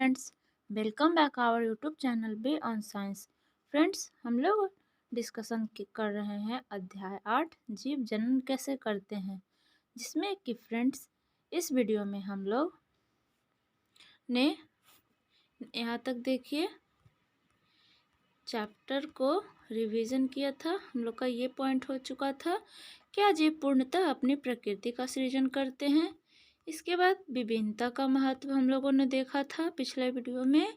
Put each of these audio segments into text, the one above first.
Friends, welcome back our YouTube channel bay on science. Friends, हम लोग discussion कर रहे हैं अध्याय 8 जीव जनन कैसे करते हैं, जिसमें कि फ्रेंड्स इस वीडियो में हम लोग ने यहाँ तक देखिए चैप्टर को रिवीजन किया था। हम लोग का ये पॉइंट हो चुका था, क्या जीव पूर्णतः अपनी प्रकृति का सृजन करते हैं। इसके बाद विभिन्नता का महत्व हम लोगों ने देखा था पिछले वीडियो में।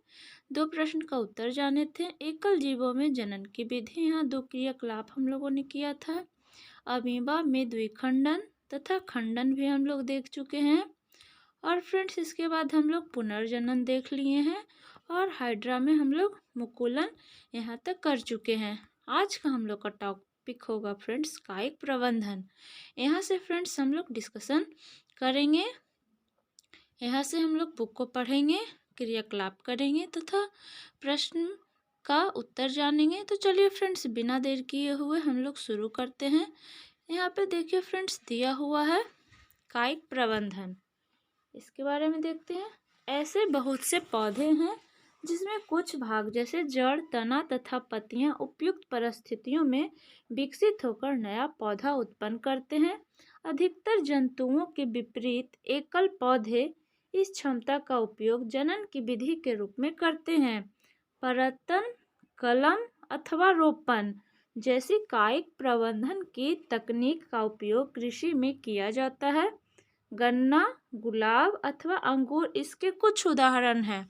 2 प्रश्न का उत्तर जाने थे। एकल जीवों में जनन की विधि, यहाँ 2 क्रियाकलाप हम लोगों ने किया था। अमीबा में द्विखंडन तथा खंडन भी हम लोग देख चुके हैं। और फ्रेंड्स इसके बाद हम लोग पुनर्जनन देख लिए हैं और हाइड्रा में हम लोग मुकुलन यहाँ तक कर चुके हैं। आज का हम लोग का टॉपिक होगा फ्रेंड्स कायिक प्रबंधन। यहाँ से फ्रेंड्स हम लोग डिस्कशन करेंगे। यहाँ से हम लोग बुक को पढ़ेंगे, क्रियाकलाप करेंगे तथा प्रश्न का उत्तर जानेंगे। तो चलिए फ्रेंड्स बिना देर किए हुए हम लोग शुरू करते हैं। यहाँ पे देखिए फ्रेंड्स दिया हुआ है कायिक प्रबंधन, इसके बारे में देखते हैं। ऐसे बहुत से पौधे हैं जिसमें कुछ भाग जैसे जड़, तना तथा पत्तियां उपयुक्त परिस्थितियों में विकसित होकर नया पौधा उत्पन्न करते हैं। अधिकतर जंतुओं के विपरीत एकल पौधे इस क्षमता का उपयोग जनन की विधि के रूप में करते हैं। परतन, कलम अथवा रोपण जैसी कायिक प्रबंधन की तकनीक का उपयोग कृषि में किया जाता है। गन्ना, गुलाब अथवा अंगूर इसके कुछ उदाहरण हैं।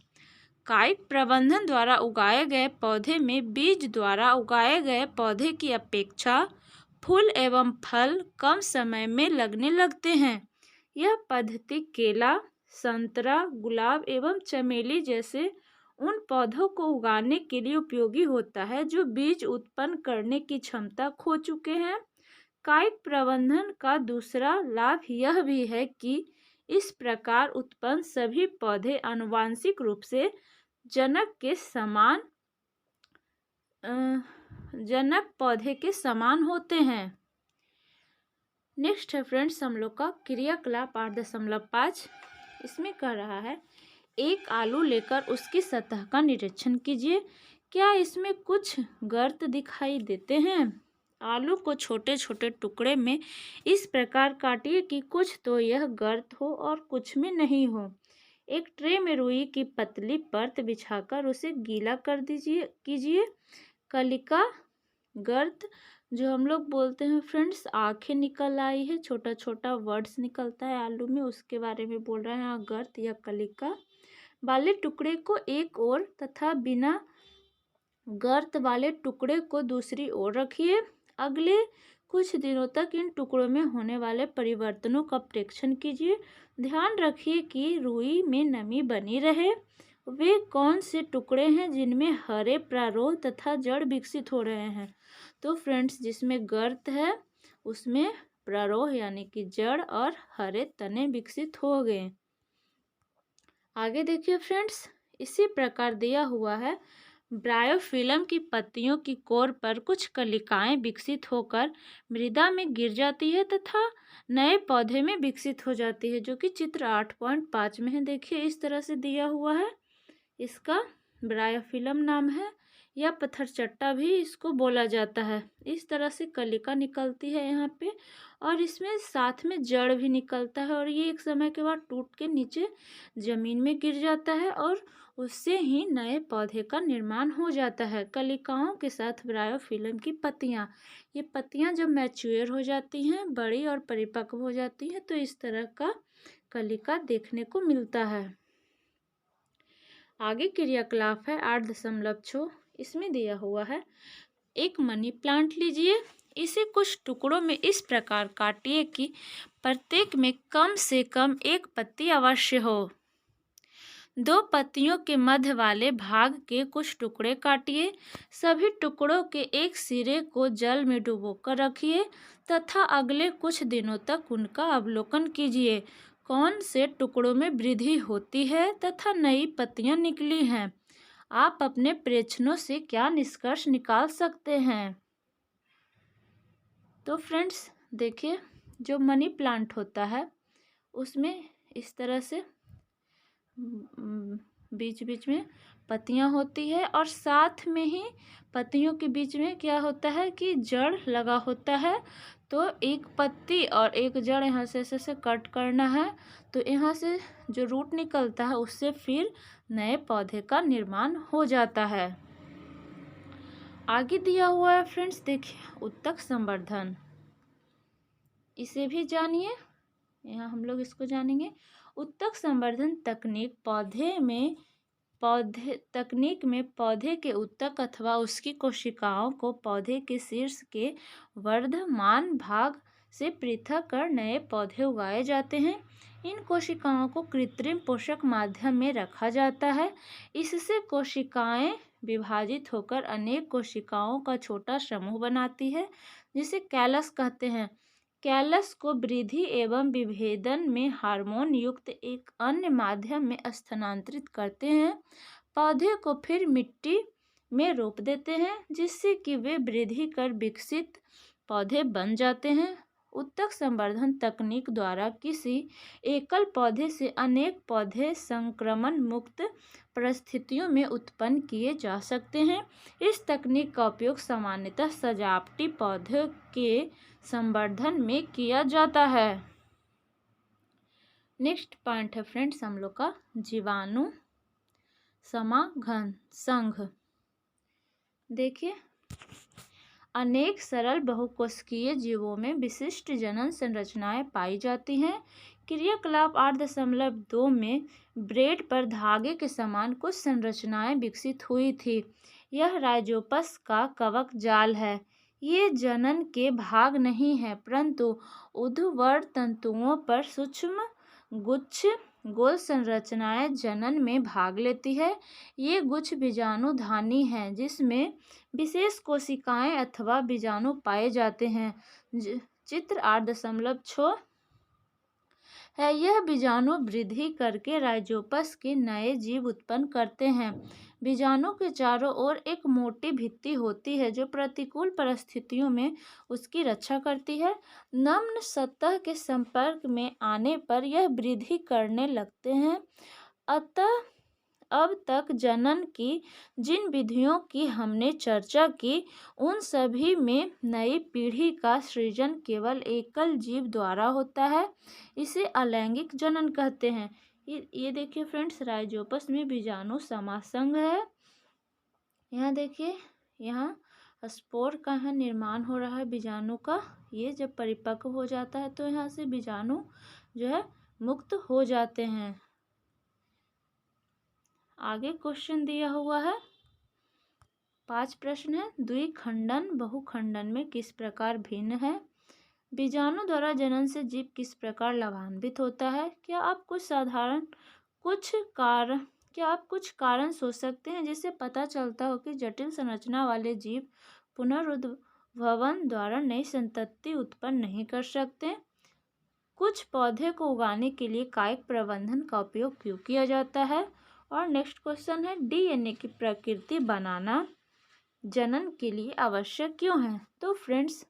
कायिक प्रबंधन द्वारा उगाए गए पौधे में बीज द्वारा उगाए गए पौधे की अपेक्षा फूल एवं फल कम समय में लगने लगते हैं। यह पद्धति केला, संतरा, गुलाब एवं चमेली जैसे उन पौधों को उगाने के लिए उपयोगी होता है जो बीज उत्पन्न करने की क्षमता खो चुके हैं। कायिक प्रबंधन का दूसरा लाभ यह भी है कि इस प्रकार उत्पन्न सभी पौधे आनुवांशिक रूप से जनक पौधे के समान होते हैं। नेक्स्ट है फ्रेंड्स हम लोग का क्रियाकलाप 8.5। इसमें कह रहा है एक आलू लेकर उसकी सतह का निरीक्षण कीजिए। क्या इसमें कुछ गर्त दिखाई देते हैं? आलू को छोटे छोटे टुकड़े में इस प्रकार काटिए कि कुछ तो यह गर्त हो और कुछ में नहीं हो। एक ट्रे में रुई की पतली परत बिछाकर उसे गीला कर कीजिए। कलिका गर्त जो हम लोग बोलते हैं फ्रेंड्स आंखें निकल आई है, छोटा छोटा वर्ड्स निकलता है आलू में, उसके बारे में बोल रहे हैं गर्त या कलिका वाले टुकड़े को एक ओर तथा बिना गर्त वाले टुकड़े को दूसरी ओर रखिए। अगले कुछ दिनों तक इन टुकड़ों में होने वाले परिवर्तनों का प्रेक्षण कीजिए। ध्यान रखिए कि रुई में नमी बनी रहे। वे कौन से टुकड़े हैं जिनमें हरे प्रारोह तथा जड़ विकसित हो रहे हैं? तो फ्रेंड्स जिसमें गर्त है उसमें प्रारोह यानी कि जड़ और हरे तने विकसित हो गए। आगे देखिए फ्रेंड्स इसी प्रकार दिया हुआ है ब्रायोफिल्म की पत्तियों की कोर पर कुछ कलिकाएं विकसित होकर मृदा में गिर जाती है तथा नए पौधे में विकसित हो जाती है, जो कि चित्र 8.5 में है। देखिए इस तरह से दिया हुआ है, इसका ब्रायोफिल्म नाम है या पत्थरचट्टा भी इसको बोला जाता है। इस तरह से कलिका निकलती है यहाँ पे और इसमें साथ में जड़ भी निकलता है और ये एक समय के बाद टूट के नीचे जमीन में गिर जाता है और उससे ही नए पौधे का निर्माण हो जाता है। कलिकाओं के साथ ब्रायोफिल्म की पत्तियाँ, ये पत्तियाँ जब मैच्योर हो जाती हैं, बड़ी और परिपक्व हो जाती हैं, तो इस तरह का कलिका देखने को मिलता है। आगे क्रियाकलाप है 8.6। इसमें दिया हुआ है एक मनी प्लांट लीजिए, इसे कुछ टुकड़ों में इस प्रकार काटिए कि प्रत्येक में कम से कम एक पत्ती अवश्य हो। 2 पत्तियों के मध्य वाले भाग के कुछ टुकड़े काटिए। सभी टुकड़ों के एक सिरे को जल में डुबोकर रखिए तथा अगले कुछ दिनों तक उनका अवलोकन कीजिए। कौन से टुकड़ों में वृद्धि होती है तथा नई पत्तियां निकली हैं? आप अपने प्रेक्षणों से क्या निष्कर्ष निकाल सकते हैं? तो फ्रेंड्स देखिए जो मनी प्लांट होता है उसमें इस तरह से बीच बीच में पत्तियां होती है और साथ में ही पत्तियों के बीच में क्या होता है कि जड़ लगा होता है। तो एक पत्ती और एक जड़ यहाँ से ऐसे कट करना है, तो यहाँ से जो रूट निकलता है उससे फिर नए पौधे का निर्माण हो जाता है। आगे दिया हुआ है फ्रेंड्स, देखिए उत्तक संवर्धन, इसे भी जानिए। यहाँ हम लोग इसको जानेंगे। उत्तक संवर्धन तकनीक पौधे के उत्तक अथवा उसकी कोशिकाओं को पौधे के शीर्ष के वर्धमान भाग से पृथक कर नए पौधे उगाए जाते हैं। इन कोशिकाओं को कृत्रिम पोषक माध्यम में रखा जाता है। इससे कोशिकाएं विभाजित होकर अनेक कोशिकाओं का छोटा समूह बनाती है, जिसे कैलस कहते हैं। कैलस को वृद्धि एवं विभेदन में हार्मोन युक्त एक अन्य माध्यम में स्थानांतरित करते हैं। पौधे को फिर मिट्टी में रोप देते हैं, जिससे कि वे वृद्धि कर विकसित पौधे बन जाते हैं। उत्तक संवर्धन तकनीक द्वारा किसी एकल पौधे से अनेक पौधे संक्रमण मुक्त परिस्थितियों में उत्पन्न किए जा सकते हैं। इस तकनीक का उपयोग सामान्यतः सजावटी पौधों के संवर्धन में किया जाता है। नेक्स्ट पॉइंट है फ्रेंड्स हम लोग का जीवाणु समागम संघ। देखिए, अनेक सरल बहुकोशिकीय जीवों में विशिष्ट जनन संरचनाएं पाई जाती हैं। क्रियाकलाप 8.2 में ब्रेड पर धागे के समान कुछ संरचनाएं विकसित हुई थी। यह राइजोपस का कवक जाल है। ये जनन के भाग नहीं है, परंतु ऊर्ध्ववर्ण तंतुओं पर सूक्ष्म गुच्छ गोल संरचनाएं जनन में भाग लेती है। ये गुच्छ बीजाणुधानी हैं, जिसमें विशेष कोशिकाएं अथवा बीजाणु पाए जाते हैं। चित्र 8.6 है। यह बीजाणु वृद्धि करके राइजोपस के नए जीव उत्पन्न करते हैं। बीजाणु के चारों ओर एक मोटी भित्ति होती है, जो प्रतिकूल परिस्थितियों में उसकी रक्षा करती है। नम्र सतह के संपर्क में आने पर यह वृद्धि करने लगते हैं। अतः अब तक जनन की जिन विधियों की हमने चर्चा की, उन सभी में नई पीढ़ी का सृजन केवल एकल जीव द्वारा होता है। इसे अलैंगिक जनन कहते हैं। ये देखिए फ्रेंड्स, राइजोपस में बीजाणु समासंघ है। यहाँ देखिए, यहाँ स्पोर का है निर्माण हो रहा है बीजाणु का। ये जब परिपक्व हो जाता है तो यहाँ से बीजाणु जो है मुक्त हो जाते हैं। आगे क्वेश्चन दिया हुआ है, 5 प्रश्न है। द्विखंडन बहुखंडन में किस प्रकार भिन्न है? बीजाणु द्वारा जनन से जीव किस प्रकार लाभान्वित होता है? क्या आप कुछ कारण सोच सकते हैं जिससे पता चलता हो कि जटिल संरचना वाले जीव पुनरुद्भवन द्वारा नई संतति उत्पन्न नहीं कर सकते? कुछ पौधे को उगाने के लिए कायिक प्रबंधन का उपयोग क्यों किया जाता है? और नेक्स्ट क्वेश्चन है, डीएनए की प्रकृति बनाना जनन के लिए आवश्यक क्यों है? तो फ्रेंड्स,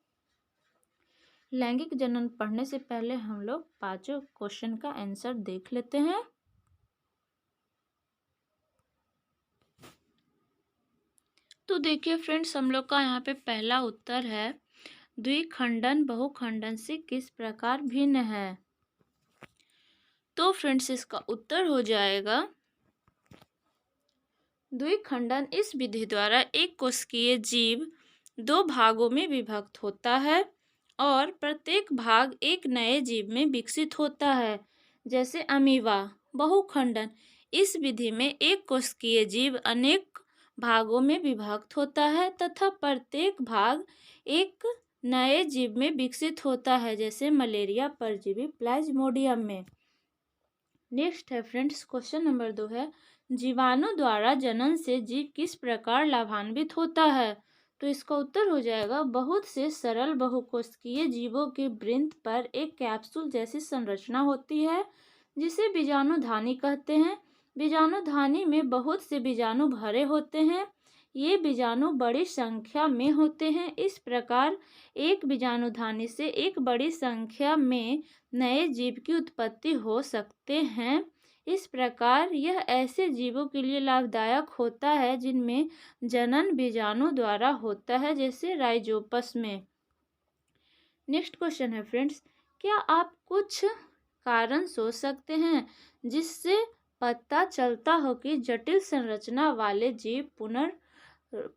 लैंगिक जनन पढ़ने से पहले हम लोग 5 क्वेश्चन का आंसर देख लेते हैं। तो देखिए फ्रेंड्स, हम लोग का यहाँ पे पहला उत्तर है, द्विखंडन बहुखंडन से किस प्रकार भिन्न है। तो फ्रेंड्स, इसका उत्तर हो जाएगा, द्विखंडन इस विधि द्वारा एक कोशिकीय जीव 2 भागों में विभक्त होता है और प्रत्येक भाग एक नए जीव में विकसित होता है। जैसे अमीबा। बहुखंडन इस विधि में एक कोशिकीय जीव अनेक भागों में विभक्त होता है तथा प्रत्येक भाग एक नए जीव में विकसित होता है, जैसे मलेरिया परजीवी प्लाज्मोडियम में। नेक्स्ट है फ्रेंड्स, क्वेश्चन नंबर 2 है, जीवाणु द्वारा जनन से जीव किस प्रकार लाभान्वित होता है? तो इसका उत्तर हो जाएगा, बहुत से सरल बहुकोशिकीय जीवों के वृंत पर एक कैप्सूल जैसी संरचना होती है, जिसे बीजाणुधानी कहते हैं। बीजाणुधानी में बहुत से बीजाणु भरे होते हैं। ये बीजाणु बड़ी संख्या में होते हैं। इस प्रकार एक बीजाणुधानी से एक बड़ी संख्या में नए जीव की उत्पत्ति हो सकते हैं। इस प्रकार यह ऐसे जीवों के लिए लाभदायक होता है जिनमें जनन बीजाणु द्वारा होता है, जैसे राइजोपस में। नेक्स्ट क्वेश्चन है फ्रेंड्स, क्या आप कुछ कारण सोच सकते हैं जिससे पता चलता हो कि जटिल संरचना वाले जीव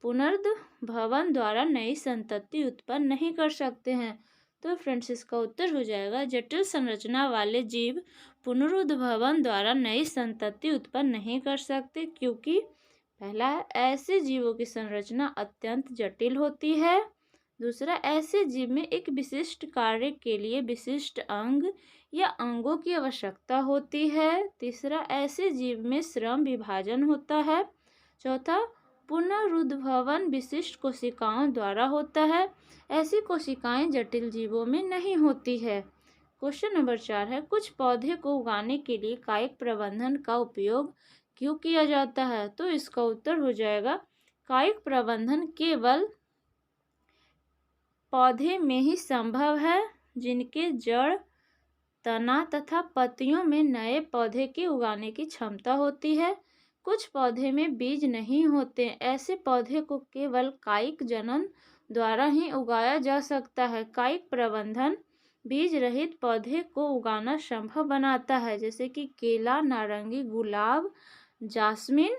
पुनर्भवन द्वारा नई संतति उत्पन्न नहीं कर सकते हैं? तो फ्रेंड्स इसका उत्तर हो जाएगा, जटिल संरचना वाले जीव पुनरुद्भवन द्वारा नई संतति उत्पन्न नहीं कर सकते, क्योंकि पहला है ऐसे जीवों की संरचना अत्यंत जटिल होती है। दूसरा, ऐसे जीव में एक विशिष्ट कार्य के लिए विशिष्ट अंग या अंगों की आवश्यकता होती है। तीसरा, ऐसे जीव में श्रम विभाजन होता है। चौथा, पुनरुद्भवन विशिष्ट कोशिकाओं द्वारा होता है। ऐसी कोशिकाएं जटिल जीवों में नहीं होती है। क्वेश्चन नंबर 4 है, कुछ पौधे को उगाने के लिए कायिक प्रबंधन का उपयोग क्यों किया जाता है? तो इसका उत्तर हो जाएगा, कायिक प्रबंधन केवल पौधे में ही संभव है जिनके जड़, तना तथा पत्तियों में नए पौधे के उगाने की क्षमता होती है। कुछ पौधे में बीज नहीं होते, ऐसे पौधे को केवल कायिक जनन द्वारा ही उगाया जा सकता है। कायिक प्रबंधन बीज रहित पौधे को उगाना संभव बनाता है, जैसे कि केला, नारंगी, गुलाब, जास्मिन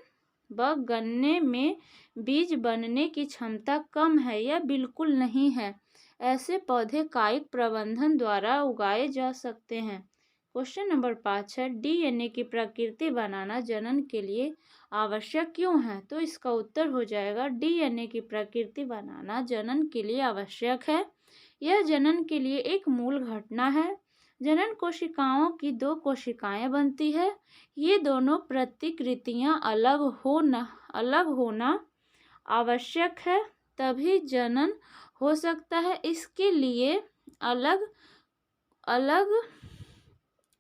व गन्ने में बीज बनने की क्षमता कम है या बिल्कुल नहीं है। ऐसे पौधे कायिक प्रबंधन द्वारा उगाए जा सकते हैं। क्वेश्चन नंबर 5 है, डीएनए की प्रकृति बनाना जनन के लिए आवश्यक क्यों है? तो इसका उत्तर हो जाएगा, डीएनए की प्रकृति बनाना जनन के लिए आवश्यक है। यह जनन के लिए एक मूल घटना है। जनन कोशिकाओं की दो कोशिकाएं बनती है। ये दोनों प्रतिकृतियां अलग होना आवश्यक है, तभी जनन हो सकता है। इसके लिए अलग अलग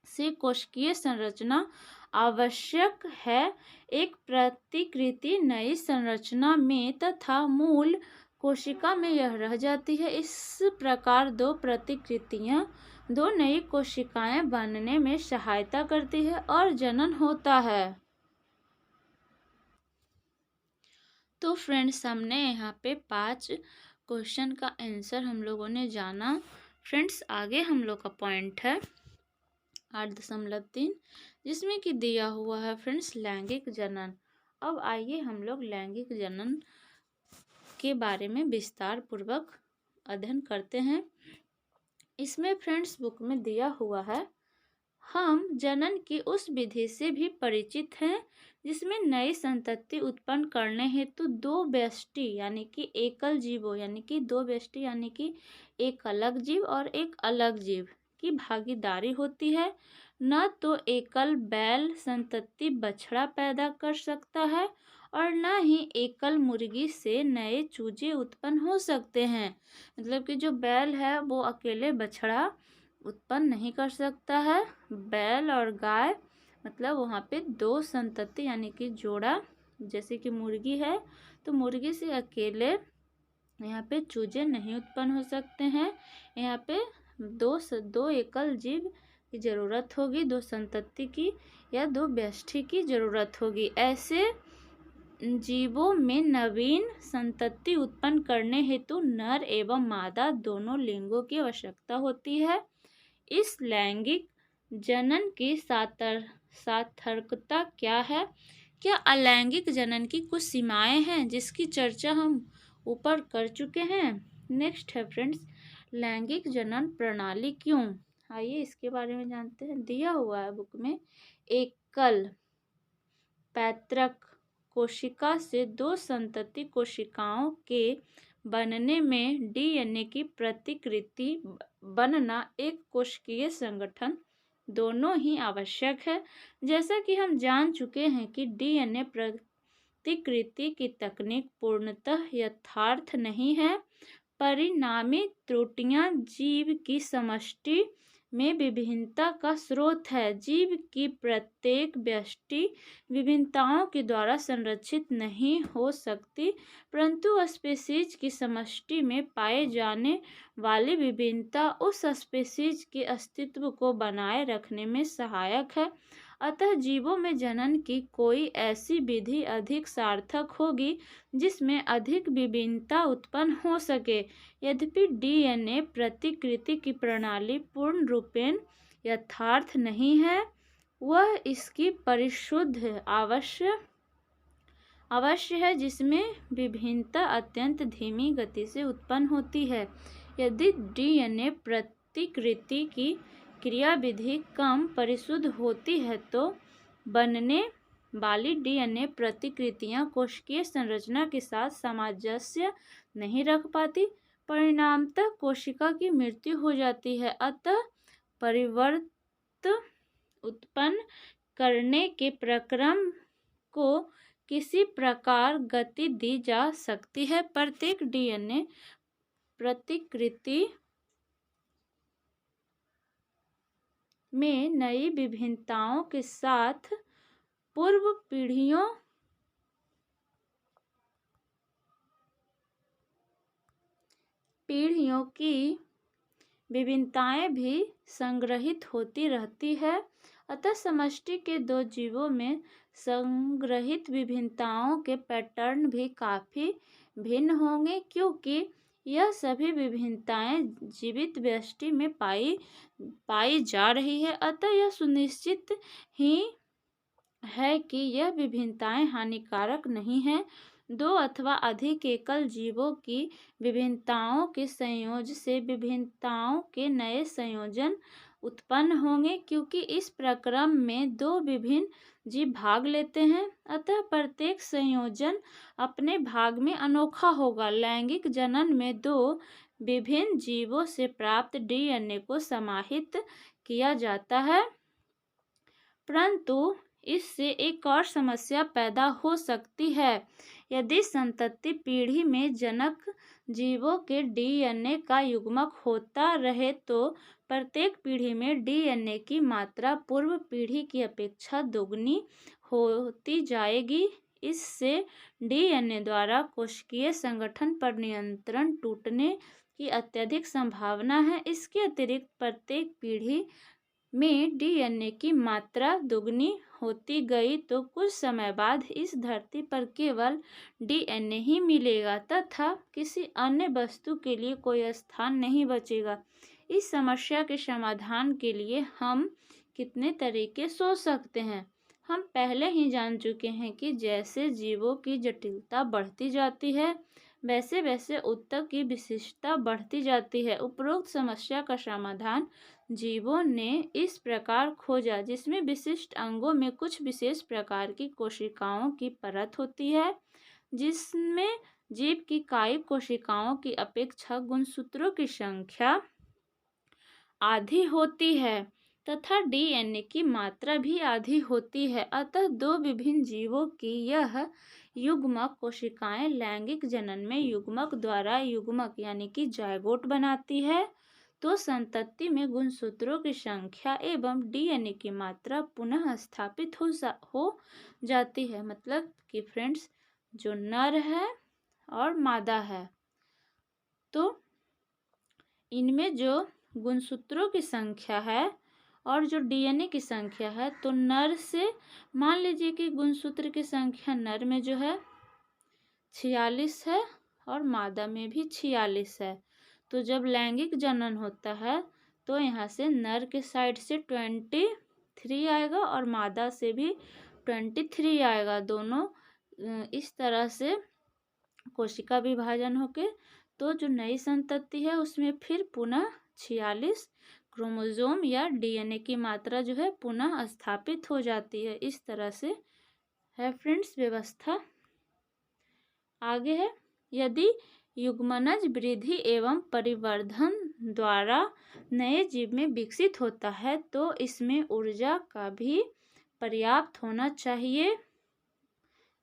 से कोशिकीय संरचना आवश्यक है। एक प्रतिकृति नई संरचना में तथा मूल कोशिका में यह रह जाती है। इस प्रकार दो प्रतिकृतियां दो नई कोशिकाएं बनने में सहायता करती है और जनन होता है। तो फ्रेंड्स हमने यहाँ पे 5 क्वेश्चन का आंसर हम लोगों ने जाना। फ्रेंड्स आगे हम लोग का पॉइंट है 8.3, जिसमें कि दिया हुआ है फ्रेंड्स लैंगिक जनन। अब आइए हम लोग लैंगिक जनन के बारे में विस्तार पूर्वक अध्ययन करते हैं। इसमें फ्रेंड्स बुक में दिया हुआ है, हम जनन की उस विधि से भी परिचित हैं जिसमें नई संतति उत्पन्न करने हेतु दो व्यष्टि यानी कि एकल जीवों यानी कि दो व्यष्टि यानी कि एक अलग जीव और एक अलग जीव की भागीदारी होती है। न तो एकल बैल संतति बछड़ा पैदा कर सकता है और न ही एकल मुर्गी से नए चूजे उत्पन्न हो सकते हैं। मतलब कि जो बैल है वो अकेले बछड़ा उत्पन्न नहीं कर सकता है। बैल और गाय मतलब वहाँ पे दो संतति यानी कि जोड़ा, जैसे कि मुर्गी है तो मुर्गी से अकेले यहाँ पे चूजे नहीं उत्पन्न हो सकते हैं। यहाँ पे दो एकल जीव की ज़रूरत होगी, दो संतति की या दो व्यष्टि की ज़रूरत होगी। ऐसे जीवों में नवीन संतति उत्पन्न करने हेतु नर एवं मादा दोनों लिंगों की आवश्यकता होती है। इस लैंगिक जनन की सार्थकता क्या है? क्या अलैंगिक जनन की कुछ सीमाएं हैं जिसकी चर्चा हम ऊपर कर चुके हैं? नेक्स्ट है फ्रेंड्स, लैंगिक जनन प्रणाली क्यों? आइए इसके बारे में जानते हैं। दिया हुआ है बुक में, एकल पैतृक कोशिका से दो संतति कोशिकाओं के बनने में डीएनए की प्रतिकृति बनना एक कोशिकीय संगठन दोनों ही आवश्यक है। जैसा कि हम जान चुके हैं कि डीएनए प्रतिकृति की तकनीक पूर्णतः यथार्थ नहीं है। परिणामी त्रुटियां जीव की समष्टि में विभिन्नता का स्रोत है। जीव की प्रत्येक व्यष्टि विभिन्नताओं के द्वारा संरक्षित नहीं हो सकती, परंतु स्पीशीज की समष्टि में पाए जाने वाली विभिन्नता उस स्पीशीज के अस्तित्व को बनाए रखने में सहायक है। अतः जीवों में जनन की कोई ऐसी विधि अधिक सार्थक होगी जिसमें अधिक विभिन्नता उत्पन्न हो सके। यद्यपि डीएनए प्रतिकृति की प्रणाली पूर्ण रूपेण यथार्थ नहीं है, वह इसकी परिशुद्ध अवश्य है जिसमें विभिन्नता अत्यंत धीमी गति से उत्पन्न होती है। यदि डीएनए प्रतिकृति की क्रियाविधि कम परिशुद्ध होती है तो बनने वाली डीएनए प्रतिकृतियां कोशिकीय संरचना के साथ सामंजस्य नहीं रख पाती, परिणामतः कोशिका की मृत्यु हो जाती है। अतः परिवर्त उत्पन्न करने के प्रक्रम को किसी प्रकार गति दी जा सकती है। प्रत्येक डीएनए प्रतिकृति में नई विभिन्नताओं के साथ पूर्व पीढ़ियों की विभिन्नताएं भी संग्रहित होती रहती है। अतः समष्टि के दो जीवों में संग्रहित विभिन्नताओं के पैटर्न भी काफी भिन्न होंगे, क्योंकि यह सभी विभिन्नताएं जीवित व्यष्टि में पाई जा रही है। अतः यह सुनिश्चित ही है कि यह विभिन्नताएं हानिकारक नहीं है। दो अथवा अधिक एकल जीवों की विभिन्नताओं के संयोजन से विभिन्नताओं के नए संयोजन उत्पन्न होंगे, क्योंकि इस प्रक्रम में दो विभिन्न जीव भाग लेते हैं। अतः प्रत्येक संयोजन अपने भाग में अनोखा होगा। लैंगिक जनन में दो विभिन्न जीवों से प्राप्त डीएनए को समाहित किया जाता है, परंतु इससे एक और समस्या पैदा हो सकती है। यदि संतति पीढ़ी में जनक जीवों के डीएनए का युग्मक होता रहे तो प्रत्येक पीढ़ी में डीएनए की मात्रा पूर्व पीढ़ी की अपेक्षा दोगुनी होती जाएगी। इससे डीएनए द्वारा कोशिकीय संगठन पर नियंत्रण टूटने की अत्यधिक संभावना है। इसके अतिरिक्त प्रत्येक पीढ़ी में डीएनए की मात्रा दोगुनी होती गई तो कुछ समय बाद इस धरती पर केवल डीएनए ही मिलेगा तथा किसी अन्य वस्तु के लिए कोई स्थान नहीं बचेगा। इस समस्या के समाधान के लिए हम कितने तरीके सोच सकते हैं। हम पहले ही जान चुके हैं कि जैसे जीवों की जटिलता बढ़ती जाती है वैसे वैसे ऊतक की विशिष्टता बढ़ती जाती है। उपरोक्त समस्या का समाधान जीवों ने इस प्रकार खोजा, जिसमें विशिष्ट अंगों में कुछ विशेष प्रकार की कोशिकाओं की परत होती है, जिसमें जीव की कायिक कोशिकाओं की अपेक्षा गुणसूत्रों की संख्या आधी होती है तथा डीएनए की मात्रा भी आधी होती है। अतः दो विभिन्न जीवों की यह युग्मक कोशिकाएं लैंगिक जनन में युग्मक द्वारा युग्मक यानी कि जायगोट बनाती है तो संतति में गुणसूत्रों की संख्या एवं डीएनए की मात्रा पुनः स्थापित हो जाती है। मतलब कि फ्रेंड्स, जो नर है और मादा है तो इनमें जो गुणसूत्रों की संख्या है और जो डीएनए की संख्या है, तो नर से मान लीजिए कि गुणसूत्र की संख्या नर में जो है 46 है और मादा में भी 46 है। तो जब लैंगिक जनन होता है तो यहाँ से नर के साइड से 23 आएगा और मादा से भी 23 आएगा। दोनों इस तरह से कोशिका विभाजन होके तो जो नई संतति है उसमें फिर पुनः 46 क्रोमोसोम या डीएनए की मात्रा जो है पुनः स्थापित हो जाती है। इस तरह से है फ्रेंड्स व्यवस्था। आगे है, यदि युग्मनज वृद्धि एवं परिवर्धन द्वारा नए जीव में विकसित होता है तो इसमें ऊर्जा का भी पर्याप्त होना चाहिए।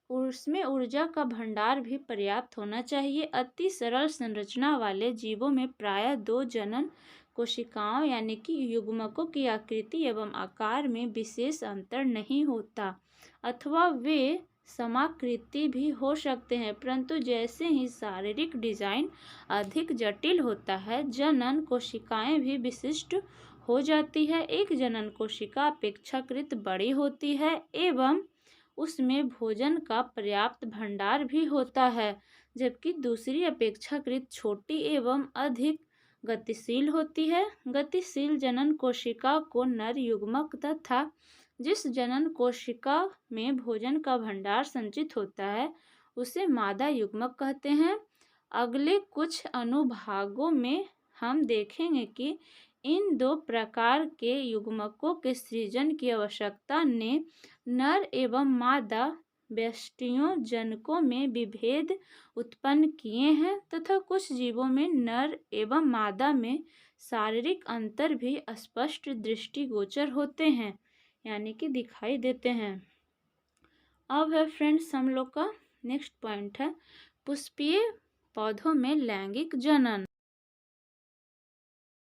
उसमें ऊर्जा का भंडार भी पर्याप्त होना चाहिए। अति सरल संरचना वाले जीवों में प्रायः दो जनन कोशिकाओं यानी कि युग्मकों की आकृति एवं आकार में विशेष अंतर नहीं होता अथवा वे समाकृति भी हो सकते हैं, परंतु जैसे ही शारीरिक डिजाइन अधिक जटिल होता है जनन कोशिकाएं भी विशिष्ट हो जाती है। एक जनन कोशिका अपेक्षाकृत बड़ी होती है एवं उसमें भोजन का पर्याप्त भंडार भी होता है, जबकि दूसरी अपेक्षाकृत छोटी एवं अधिक गतिशील होती है। गतिशील जनन कोशिका को नर युग्मक तथा जिस जनन कोशिका में भोजन का भंडार संचित होता है उसे मादा युग्मक कहते हैं। अगले कुछ अनुभागों में हम देखेंगे कि इन दो प्रकार के युग्मकों के सृजन की आवश्यकता ने नर एवं मादा व्यष्टियों जनकों में विभेद उत्पन्न किए हैं तथा कुछ जीवों में नर एवं मादा में शारीरिक अंतर भी स्पष्ट दृष्टिगोचर होते हैं, यानी कि दिखाई देते हैं। अब है फ्रेंड्स हम लोग का नेक्स्ट पॉइंट है पुष्पीय पौधों में लैंगिक जनन।